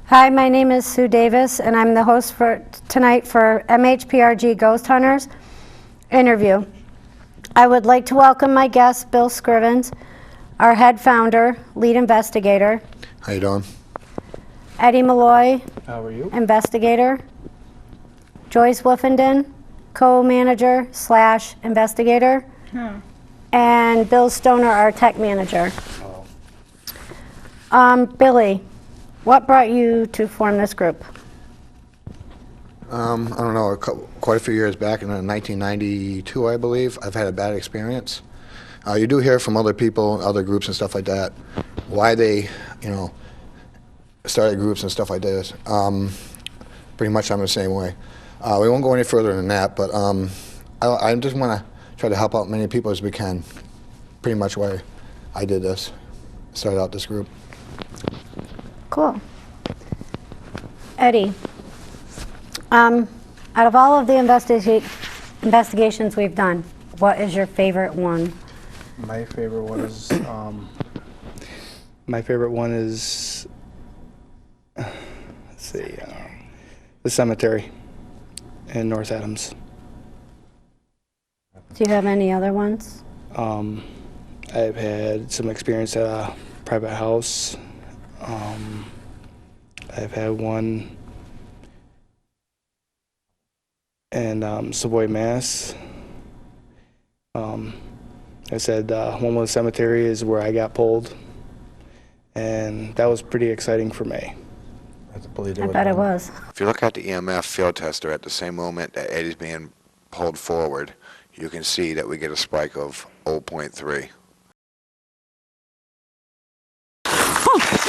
Hi, my name is Sue Davis, and I'm the host for tonight for MHPRG Ghost Hunters interview. I would like to welcome my guest, Bill Scrivens, our head founder, lead investigator. How you doing? Eddie Malloy, How are you? investigator. Joyce Wolfenden, co-manager / investigator. And Bill Stoner, our tech manager. Billy, what brought you to form this group? I don't know, quite a few years back in 1992, I believe, I've had a bad experience. You do hear from other people, other groups and stuff like that, why they, started groups and stuff like this. Pretty much I'm the same way. We won't go any further than that, but I just want to try to help out many people as we can. Pretty much why I did this, started out this group. Cool. Eddie, out of all of the investigations we've done, what is your favorite one? My favorite one is let's see, the cemetery in North Adams. Do you have any other ones? I've had some experience at a private house. I've had one in Savoy, Mass. I said Homewood Cemetery is where I got pulled, and that was pretty exciting for me. I bet it was. If you look at the EMF field tester at the same moment that Eddie's being pulled forward, you can see that we get a spike of 0.3.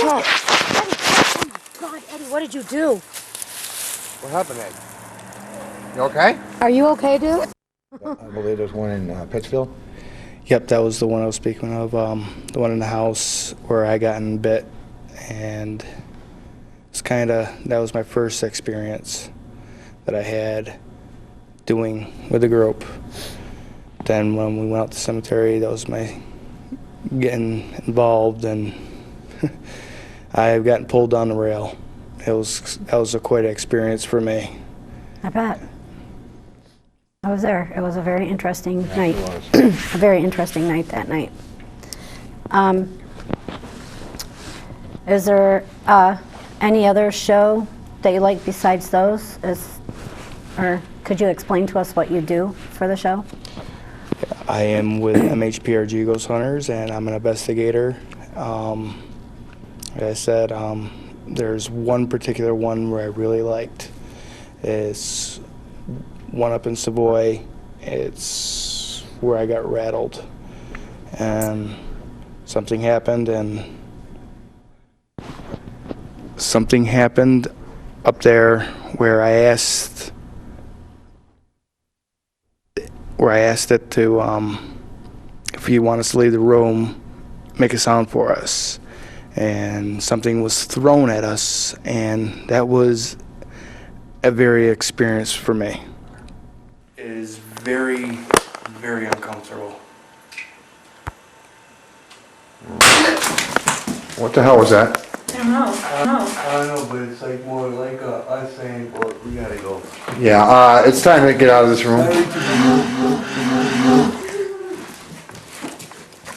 Oh, God, Eddie, what did you do? What happened, Ed? You okay? Are you okay, dude? I believe there's one in Pittsfield. Yep, that was the one I was speaking of, the one in the house where I got bit, and it's that was my first experience that I had doing with a group. Then when we went out to the cemetery, that was my getting involved, and I've gotten pulled down the rail. That was quite an experience for me. I bet. I was there. It was a very interesting night. A very interesting night that night. Is there any other show that you like besides those? Or could you explain to us what you do for the show? I am with MHPRG Ghost Hunters, and I'm an investigator. Like I said, there's one particular one where I really liked. It's one up in Savoy. It's where I got rattled, and something happened up there where I asked it to, if you want us to leave the room, make a sound for us. And something was thrown at us, and that was a very experience for me. It is very, very uncomfortable. What the hell was that? I don't know. I don't know, but it's like more like us saying, well, we gotta go. Yeah, it's time to get out of this room.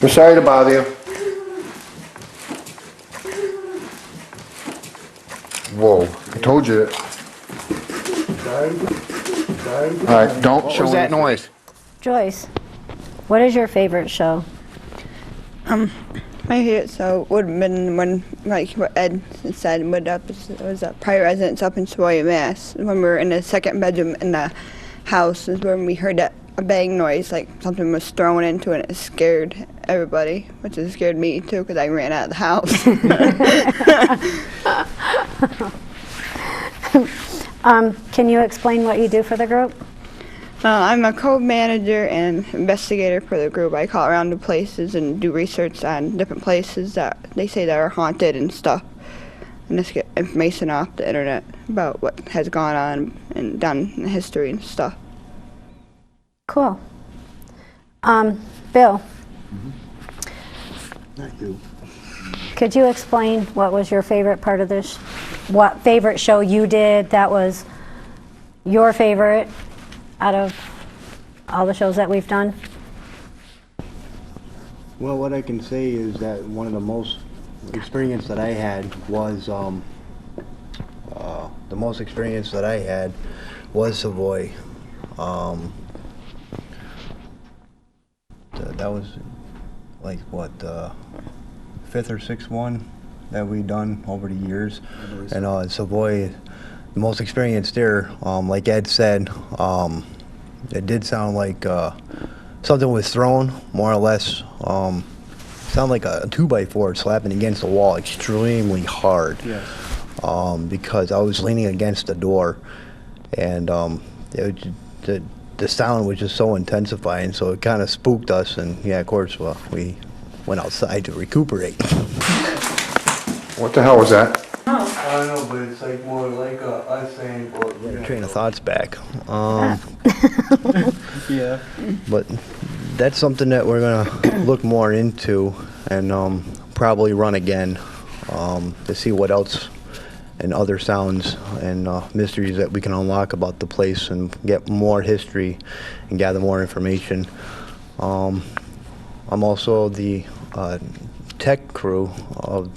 We're sorry to bother you. Whoa, I told you. Alright, don't show that noise. Joyce, what is your favorite show? My favorite show would have been when, like what Ed said, it was a private residence up in Savoy, Mass. When we were in the second bedroom in the house is when we heard a bang noise, like something was thrown into it. It scared everybody, which has scared me too, because I ran out of the house. Can you explain what you do for the group? I'm a co-manager and investigator for the group. I call around to places and do research on different places that they say that are haunted and stuff, and just get information off the internet about what has gone on and done in history and stuff. Cool. Bill, Not you. could you explain what was your favorite part of this what favorite show you did that was your favorite out of all the shows that we've done? Well, what I can say is that one of the most experience that I had was Savoy. That was like what fifth or sixth one that we done over the years, and Savoy, the most experience there. Like Ed said, it did sound like something was thrown, more or less. Sound like a 2x4 slapping against the wall extremely hard. Yes. Because I was leaning against the door, and the sound was just so intensifying, so it kind of spooked us, and yeah, of course, well, we went outside to recuperate. What the hell was that? I don't know, but it's like more like us saying, well, we gotta Train of go. thoughts back. Yeah. But that's something that we're gonna look more into, and probably run again to see what else and other sounds and mysteries that we can unlock about the place and get more history and gather more information. I'm also the tech crew of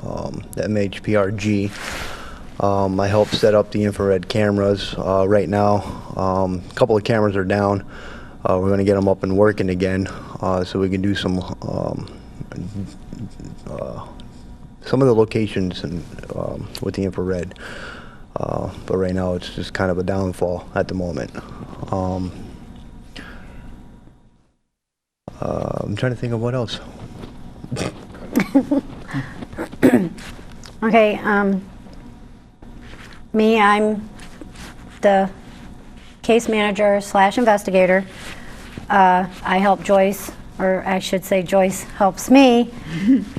the MHPRG. I help set up the infrared cameras right now. A couple of cameras are down. We're going to get them up and working again so we can do some of the locations and with the infrared. But right now it's just kind of a downfall at the moment. I'm trying to think of what else. Okay, me, I'm the case manager / investigator. I help Joyce, or I should say Joyce helps me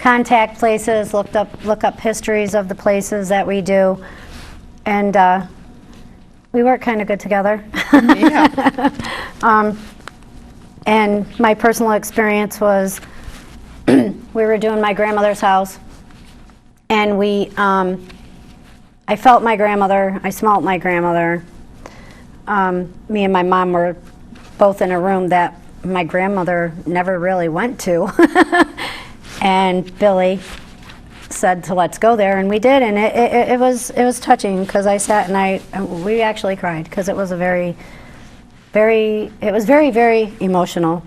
contact places, look up histories of the places that we do, and we work kind of good together. Yeah. And my personal experience was we were doing my grandmother's house, and I felt my grandmother, I smelled my grandmother. Me and my mom were both in a room that my grandmother never really went to. And Billy said to let's go there, and we did, and it was touching, because I sat and we actually cried, because it was very, very emotional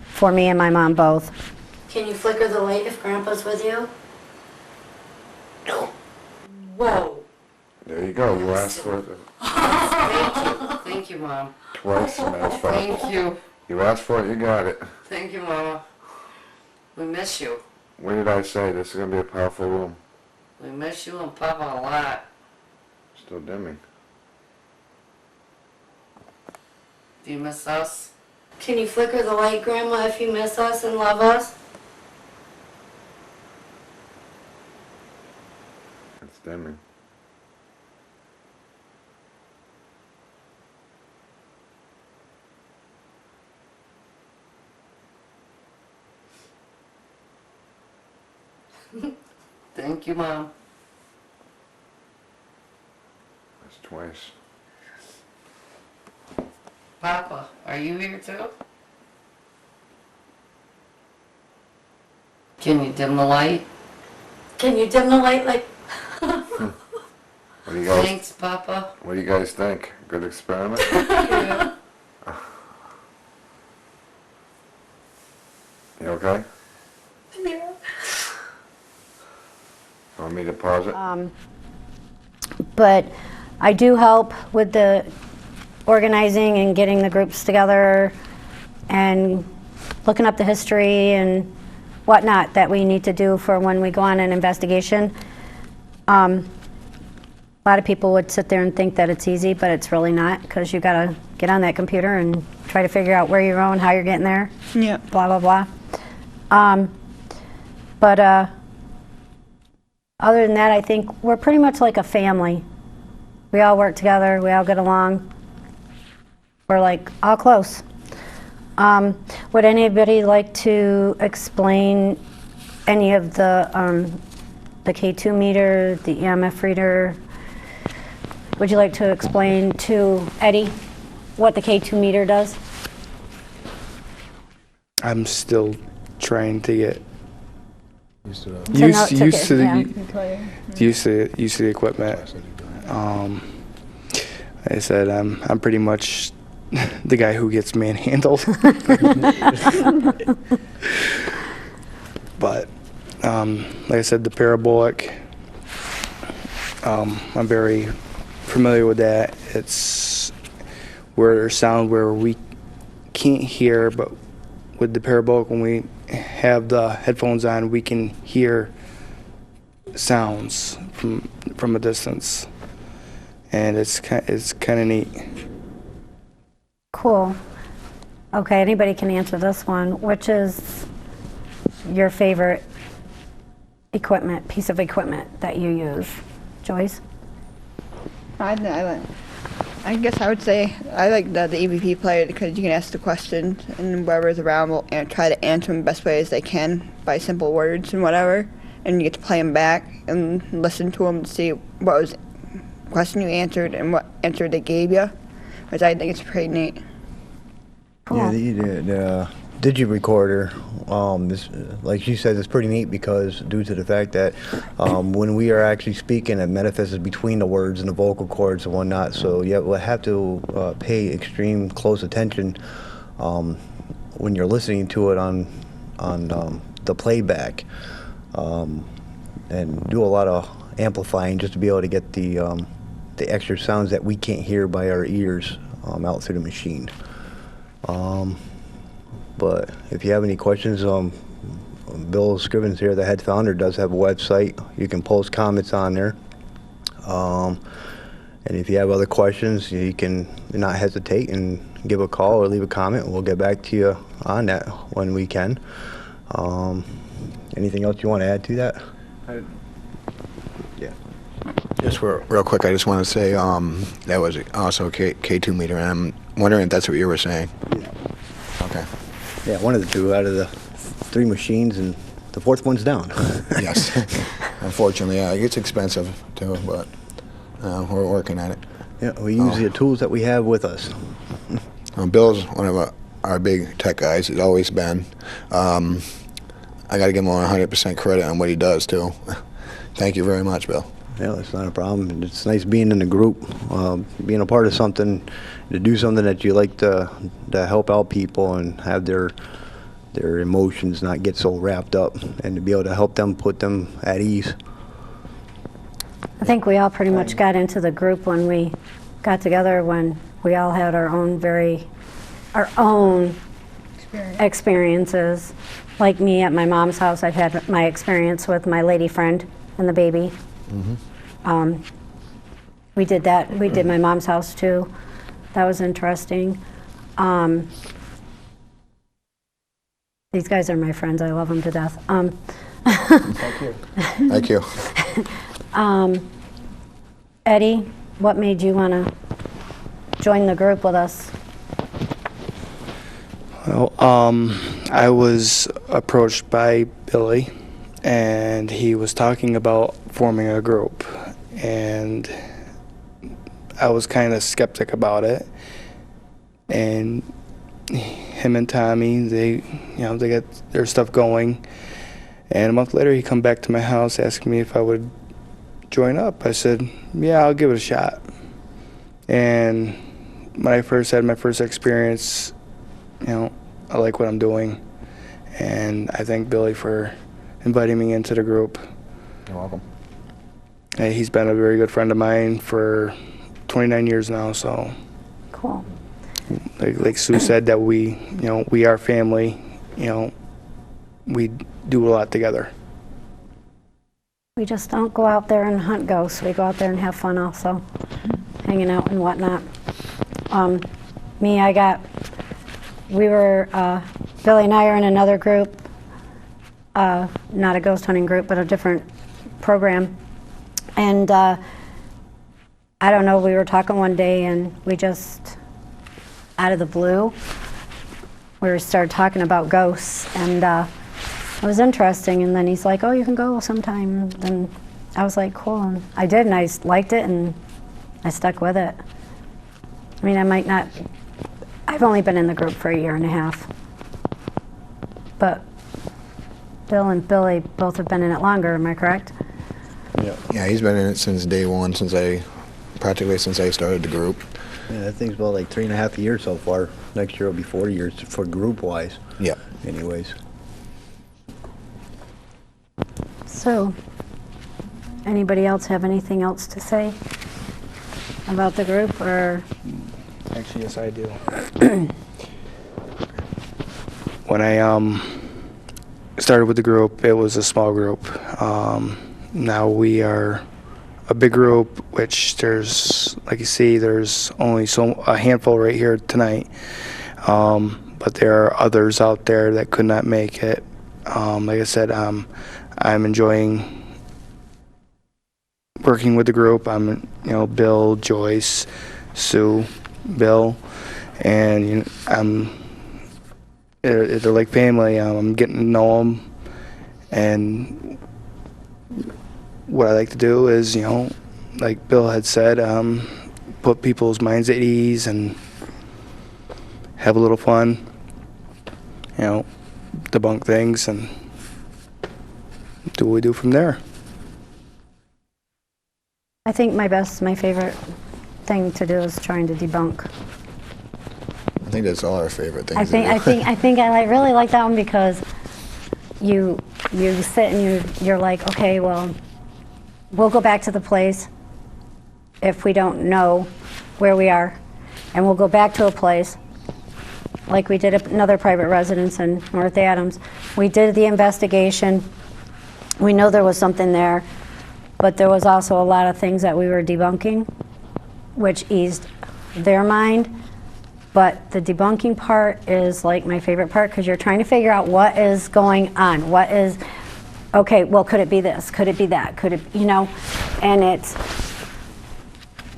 for me and my mom both. Can you flicker the light if Grandpa's with you? Whoa. There you go. You asked for it Thank you. Thank you, Mom. twice, as a matter of fact. Thank you. You asked for it, you got it. Thank you, Mama. We miss you. What did I say? This is going to be a powerful room. We miss you and Papa a lot. Still dimming. Do you miss us? Can you flicker the light, Grandma, if you miss us and love us? It's dimming. Thank you, Mom. That's twice. Papa, are you here too? Can you dim the light? Can you dim the light like... What do you guys? Thanks, Papa. What do you guys think? Good experiment. Yeah. You okay? Yeah. Want me to pause it? But I do help with the organizing and getting the groups together and looking up the history and whatnot that we need to do for when we go on an investigation. A lot of people would sit there and think that it's easy, but it's really not, because you gotta get on that computer and try to figure out where you're going, how you're getting there, Yeah. blah, blah, blah. But other than that, I think we're pretty much like a family. We all work together, we all get along. We're like all close. Would anybody like to explain any of the the K2 meter, the EMF reader. Would you like to explain to Eddie what the K2 meter does? I'm still trying to get To know- to used get- to yeah. the equipment. Like I said, I'm pretty much the guy who gets manhandled. But like I said, the parabolic, I'm very familiar with that. It's where there's sound where we can't hear, but with the parabolic, when we have the headphones on, we can hear sounds from a distance, and it's kind of neat. Cool. Okay, anybody can answer this one. Which is your favorite piece of equipment that you use? Joyce? I guess I would say I like the EVP player because you can ask the questions and whoever's around will try to answer them the best way as they can by simple words and whatever. And you get to play them back and listen to them to see what was question you answered and what answer they gave you, which I think is pretty neat. Cool. Yeah, the digi-recorder, like she said, it's pretty neat because due to the fact that when we are actually speaking, it manifests between the words and the vocal cords and whatnot. So yeah, we'll have to pay extreme close attention when you're listening to it on the playback, and do a lot of amplifying just to be able to get the extra sounds that we can't hear by our ears out through the machine. But if you have any questions, Bill Scrivens here, the head founder, does have a website. You can post comments on there. And if you have other questions, you can not hesitate and give a call or leave a comment, and we'll get back to you on that when we can. Anything else you want to add to that? Yeah. Just real quick, I just want to say that was also a K2 meter, and I'm wondering if that's what you were saying. Yeah. Okay. Yeah, one of the two out of the 3 machines, and the 4th one's down. Yes. Unfortunately, yeah, it gets expensive too, but we're working on it. Yeah, we use the tools that we have with us. Bill's one of our big tech guys. He's always been. I got to give him 100% credit on what he does too. Thank you very much, Bill. Yeah, that's not a problem. And it's nice being in the group, being a part of something, to do something that you like to help out people and have their emotions not get so wrapped up, and to be able to help them put them at ease. I think we all pretty much got into the group when we got together, when we all had our own experiences. Like me at my mom's house, I've had my experience with my lady friend and the baby. Mm-hmm. We did that. We did my mom's house too. That was interesting. These guys are my friends. I love them to death. Thank you. Thank you. Eddie, what made you want to join the group with us? Well, I was approached by Billy, and he was talking about forming a group, and I was kind of skeptic about it. And him and Tommy, they got their stuff going. And a month later, he come back to my house asking me if I would join up. I said, yeah, I'll give it a shot. And when I first had my first experience, I like what I'm doing. And I thank Billy for inviting me into the group. You're welcome. And he's been a very good friend of mine for 29 years now, so. Cool. Like Sue said, that we are family, we do a lot together. We just don't go out there and hunt ghosts. We go out there and have fun also, hanging out and whatnot. Billy and I are in another group, not a ghost hunting group, but a different program. And I don't know, we were talking one day and we just, out of the blue, we started talking about ghosts, and it was interesting. And then he's like, oh, you can go sometime. Then I was like, cool. And I did, and I liked it, and I stuck with it. I mean, I might not, I've only been in the group for 1.5 years. But Bill and Billy both have been in it longer, am I correct? Yeah, he's been in it since day one, practically since I started the group. Yeah, that thing's about like 3.5 years so far. Next year will be 4 years for group-wise. Yep. Anyways. So, anybody else have anything else to say about the group, or? Actually, yes, I do. When I started with the group, it was a small group. Now we are a big group, which there's, like you see, there's only a handful right here tonight. But there are others out there that could not make it. Like I said, I'm enjoying working with the group. I'm, Bill, Joyce, Sue, Bill, and they're like family. I'm getting to know them, and what I like to do is, like Bill had said, put people's minds at ease and have a little fun, debunk things and do what we do from there. I think my favorite thing to do is trying to debunk. I think that's all our favorite things. I think I really like that one, because you sit and you're like, okay, well, we'll go back to the place if we don't know where we are, and we'll go back to a place like we did another private residence in North Adams. We did the investigation. We know there was something there, but there was also a lot of things that we were debunking, which eased their mind. But the debunking part is like my favorite part, because you're trying to figure out what is going on. What is, okay, well, could it be this? Could it be that? Could it, and it's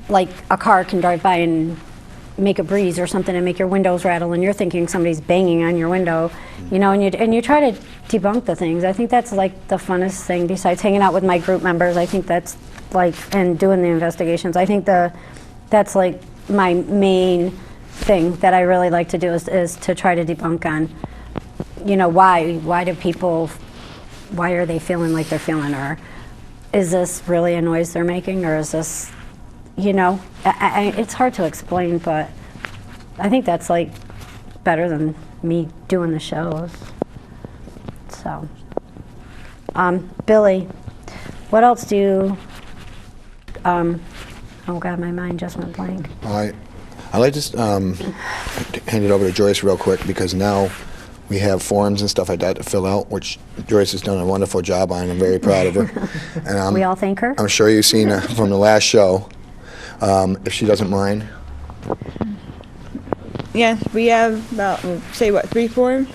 like a car can drive by and make a breeze or something and make your windows rattle, and you're thinking somebody's banging on your window, and you try to debunk the things. I think that's like the funnest thing, besides hanging out with my group members. I think that's like, and doing the investigations. I think that's like my main thing that I really like to do is to try to debunk on, why do people, why are they feeling like they're feeling, or is this really a noise they're making, or is this, it's hard to explain, but I think that's like better than me doing the shows. So, Billy, what else do you, oh God, my mind just went blank. I'd like to hand it over to Joyce real quick, because now we have forms and stuff like that to fill out, which Joyce has done a wonderful job on. I'm very proud of her. And we all thank her. I'm sure you've seen from the last show, if she doesn't mind. Yes, we have about, 3 forms,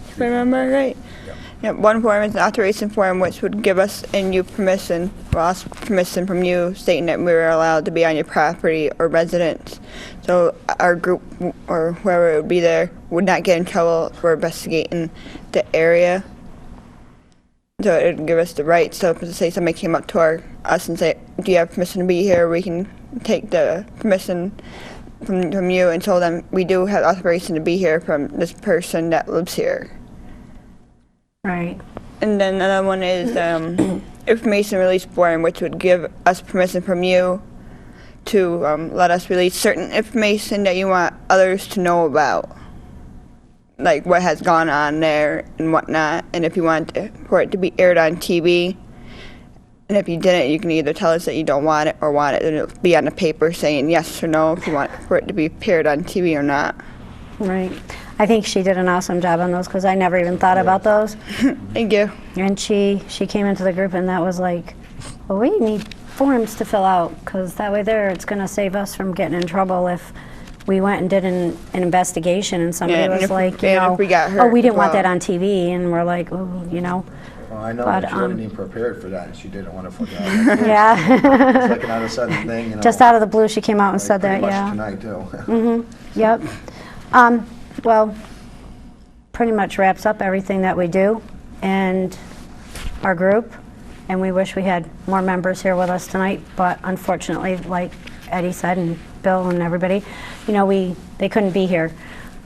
if I remember right? Yep, one form is an authorization form, which would give us and you permission, permission from you, stating that we were allowed to be on your property or residence. So our group, or whoever would be there, would not get in trouble for investigating the area. So it would give us the right. So to say somebody came up to us and say, do you have permission to be here? We can take the permission from you and tell them we do have authorization to be here from this person that lives here. Right. And then another one is information release form, which would give us permission from you to let us release certain information that you want others to know about, like what has gone on there and whatnot. And if you want for it to be aired on TV, and if you didn't, you can either tell us that you don't want it or want it, and it'll be on the paper saying yes or no if you want for it to be aired on TV or not. Right. I think she did an awesome job on those, because I never even thought about those. Thank you. And she came into the group, and that was like, well, we need forms to fill out, because that way it's going to save us from getting in trouble if we went and did an investigation and somebody was like, if we got hurt, oh, we didn't want that on TV, and we're like, oh, Well, I know But, that she wasn't even prepared for that, and she did a wonderful job. yeah. It's like an out of sudden thing, Just out of the blue, she came out and said that, pretty yeah. much tonight, too. Yep. Well, pretty much wraps up everything that we do. and our group. And we wish we had more members here with us tonight, but unfortunately, like Eddie said, and Bill and everybody, you know, they couldn't be here.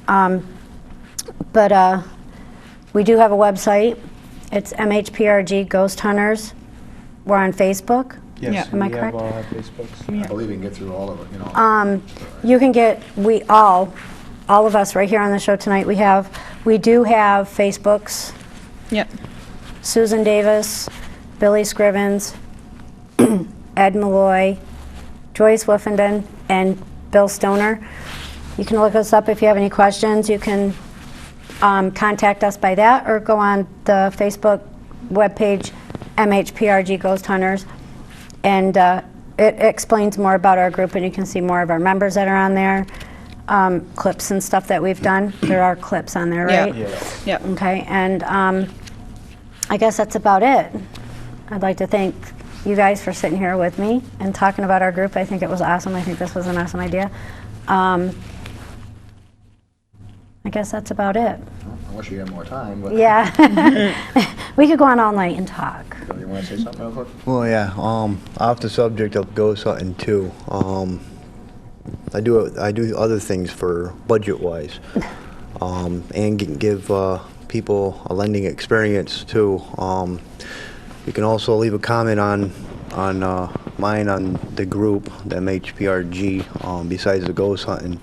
But we do have a website. It's MHPRG Ghost Hunters. We're on Facebook. Yes, Am I we correct? have all our Facebooks. I believe we can get through all of it, you know. You can get, all of us right here on the show tonight, we do have Facebooks. Yep. Susan Davis, Billy Scrivens, Ed Malloy, Joyce Wiffenden, and Bill Stoner. You can look us up if you have any questions. You can contact us by that or go on the Facebook webpage, MHPRG Ghost Hunters. And it explains more about our group, and you can see more of our members that are on there, clips and stuff that we've done. There are clips on there, right? Yeah. Yep. Okay, and I guess that's about it. I'd like to thank you guys for sitting here with me and talking about our group. I think it was awesome. I think this was an awesome idea. I guess that's about it. I wish we had more time, but Yeah. We could go on all night and talk. you want to say something real quick? Well, yeah, off the subject of ghost hunting too, I do other things for budget-wise, and give people a lending experience too. You can also leave a comment on mine on the group, the MHPRG, besides the ghost hunting.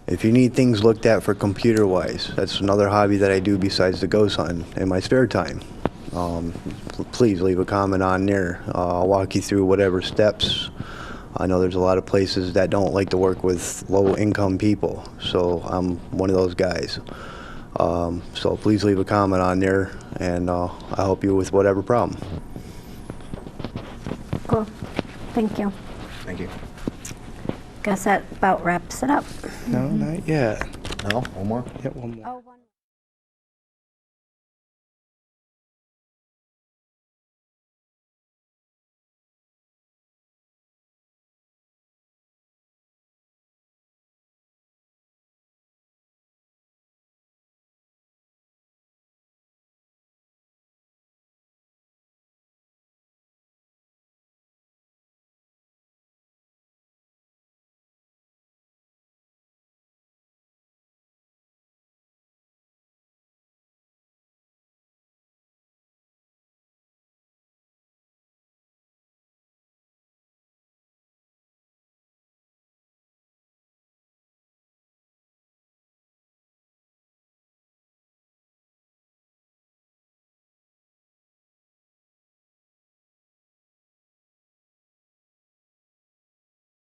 If you need things looked at for computer-wise, that's another hobby that I do besides the ghost hunting in my spare time. Please leave a comment on there. I'll walk you through whatever steps. I know there's a lot of places that don't like to work with low-income people, so I'm one of those guys. So please leave a comment on there, and I'll help you with whatever problem. Cool. Thank you. Thank you. Guess that about wraps it up. No, not yet. No? One more? Yep, one more. Oh, one more.